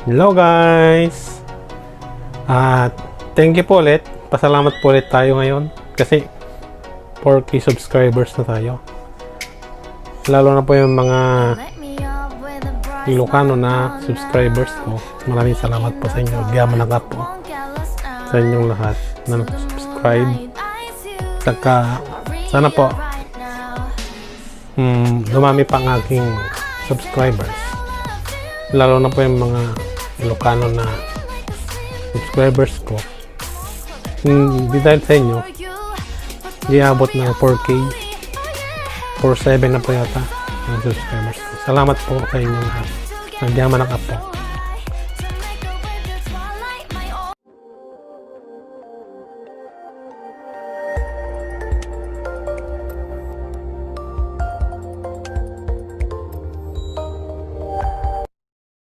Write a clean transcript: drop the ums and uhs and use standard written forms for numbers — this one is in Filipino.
Hello guys! At thank you po ulit. Pasalamat po ulit tayo ngayon kasi 4K subscribers na tayo. Lalo na po yung mga Ilocano na subscribers ko. Maraming salamat po sa inyo. Diyaman na po sa inyong lahat na subscribe. Saka sana po dumami pa ang aking subscribers. Lalo na po yung mga Ilocano na subscribers ko. Hindi dahil sa inyo, di abot ng 4K, 4.7 na po yata ang subscribers ko. Salamat po sa inyong lahat. Nandiyaman na po.